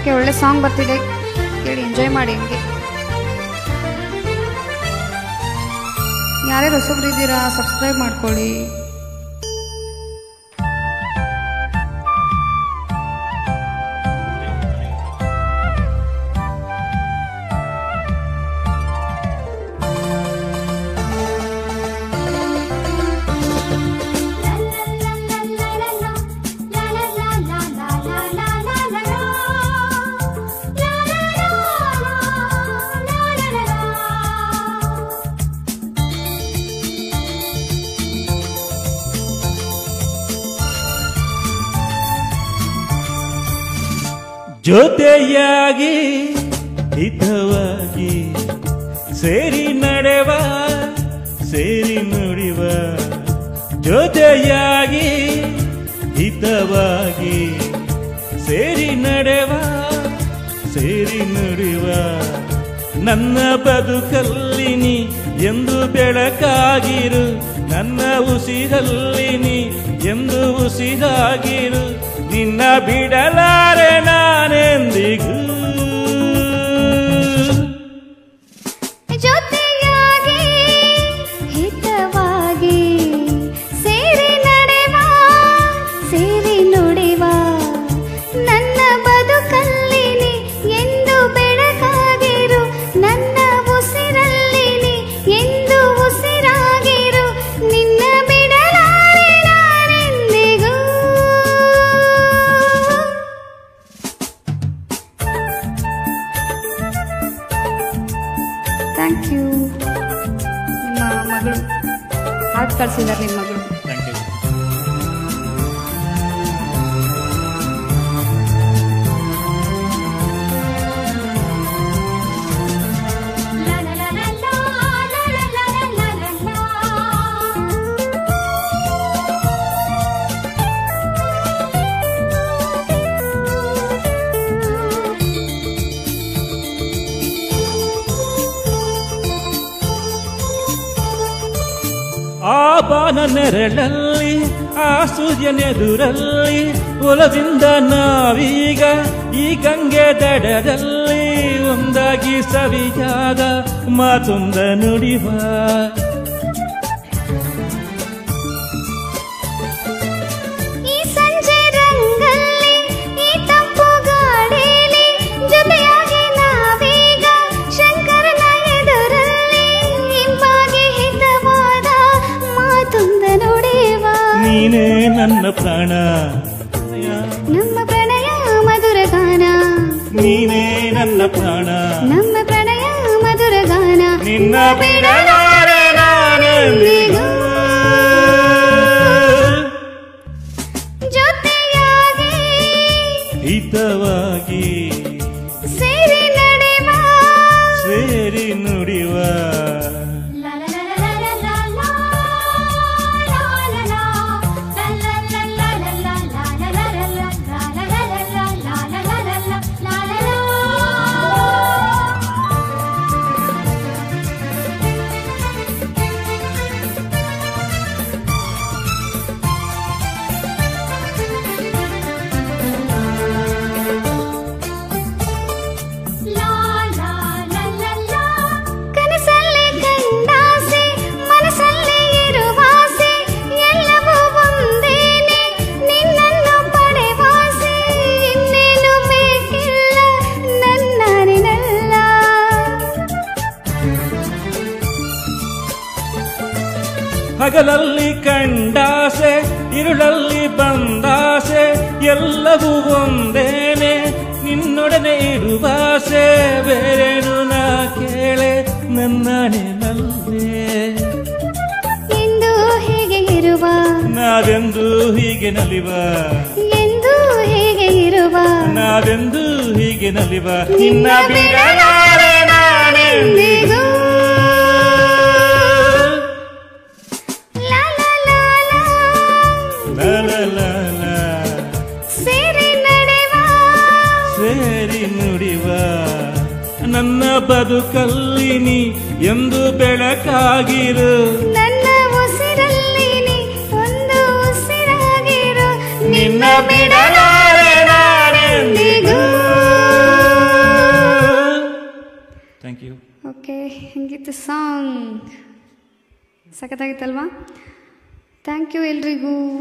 Okay, ಒಳ್ಳೆ song ಬರ್ತಿದೆ, ಕೇಳಿ ಎಂಜಾಯ್ ಮಾಡಿ. ಹಂಗೆ ಯಾರ್ಯಾರು ಹೊಸಬ್ರು ಇದ್ದೀರಾ ಸಬ್ಸ್ಕ್ರೈಬ್ ಮಾಡ್ಕೊಳ್ಳಿ. ಜೊತೆಯಾಗಿ ಹಿತವಾಗಿ ಸೇರಿ ನಡೆವ ಸೇರಿ ನುಡಿವ, ಜೊತೆಯಾಗಿ ಹಿತವಾಗಿ ಸೇರಿ ನಡೆವ ಸೇರಿ ನುಡಿವ, ನನ್ನ ಬದುಕಲ್ಲಿ ನೀ ಎಂದು ಬೆಳಕಾಗಿರು, ನನ್ನ ಉಸಿರಲ್ಲಿ ನೀ ಎಂದು ಉಸಿರಾಗಿರು, ನಿನ್ನ ಬಿಡಲಾರೆ ನಾನೆಂದಿಗೂ. ಜೊತೆಯಾಗಿ ಹಿತವಾಗಿ ಸೇರಿ ನಡೆವ ಸೇರಿ ನುಡಿವ, ನನ್ನ ಬದುಕಲ್ಲಿ ನೀ ಎಂದು ಬೆಳಕಾಗಿರು, ನನ್ನ ಉಸಿರಲ್ಲಿ ನೀ ಎಂದು ಉಸಿರಾಗಿರು, ನಿನ್ನ ಬಿಡಲಾರೆ ನಾನೆಂದಿಗೂ. Thank you. ನಿಮ್ಮ ಮಗಳು ಹಾರ್ಟ್ ಕಳಿಸಿದ್ದಾರೆ, ನಿಮ್ಮ ಮಗಳು. Thank you. ಆ ಬಾನ ನೆರಳಲ್ಲಿ ಆ ಸೂರ್ಯನೆದುರಲ್ಲಿ ಒಲವಿಂದ ನಾವೀಗ ಈ ಗಂಗೆ ದಡದಲ್ಲಿ ಒಂದಾಗಿ ಸವಿಯಾದ ಮಾತೊಂದ ನುಡಿವ, ಈ ಸಂಜೆ ರಂಗಲ್ಲಿ ಈ ತಂಪು ಗಾಳಿಲಿ ಜೊತೆಯಾಗಿ ನಾವೀಗ ಶಂಕರನ ಎದುರಲ್ಲಿ ಇಂಪಾಗಿ ಹಿತವಾದ ಮಾತೊಂದ ನುಡಿವ, ನೀನೇ ನನ್ನ ಪ್ರಾಣ ನಮ್ಮ ಪ್ರಣಯ ಮಧುರ ಗಾನ, ನೀನೇ ನನ್ನ ಪ್ರಾಣ ನಮ್ಮ ಪ್ರಣಯ ಮಧುರ ಗಾನ, ನಿನ್ನ ಬಿಡಲಾರೆ ನಾನೆಂದಿಗೂ. ಜೊತೆಯಾಗಿ ಹಿತವಾಗಿ ಸೇರಿ ನಡೆವ ಸೇರಿ ನುಡಿವ, ಕನಸಲ್ಲಿ ಕಂಡಾಸೆ ಮನಸ್ಸಲ್ಲಿ ಇರುವಾಸೆ ಎಲ್ಲವೂ ಒಂದೇನೆ, ನಿನ್ನನ್ನು ಪಡೆವಾಸೆ ಇನ್ನೇನು ಬೇಕಿಲ್ಲ ನನ್ನರಿನಲ್ಲ. ಹಗಲಲ್ಲಿ ಕಂಡಾಸೆ ಇರುಳಲ್ಲಿ ಬಂದಾಸೆ ಎಲ್ಲವೂ ಒಂದೇನೆ, ನಿನ್ನೊಡನೆ ಇರುವಾಸೆ ಬೇರೇನು ನಾ ಕೇಳೆ ನನ್ನನೆ ನಲ್ಲೇ. ಎಂದು ಹೀಗೆ ಇರುವ ನಾವೆಂದು ಹೀಗೆ ನಲಿವ, ಎಂದು ಹೀಗೆ ಇರುವ ನಾವೆಂದು ಹೀಗೆ ನಲಿವ, ನಿನ್ನ ಬಿಡಲಾರೆ ನಾನೆಂದಿಗೂ. ಲಾ ಲಾ ಲಾ ಲಾ ಲಾ ಲಾ ಲಾ ಲಾ ಸೇರಿ ನಡೆವ ಸೇರಿ ನುಡಿವ, ನನ್ನ ಬದುಕಲ್ಲಿ ನೀ ಎಂದು ಬೆಳಕಾಗಿರು, ನನ್ನ ಉಸಿರಲ್ಲಿ ನೀ ಒಂದು ಉಸಿರಾಗಿರು, ನಿನ್ನ ಬಿಡಲಾರೆ ನಾನೆಂದಿಗೂ. ಯು. ಓಕೆ, ಹೆಂಗಿತ್ತು ಸಾಂಗ್? ಸಖತ್ತಾಗಿತ್ತಲ್ವಾ? ಥ್ಯಾಂಕ್ ಯು ಎಲ್ರಿಗೂ.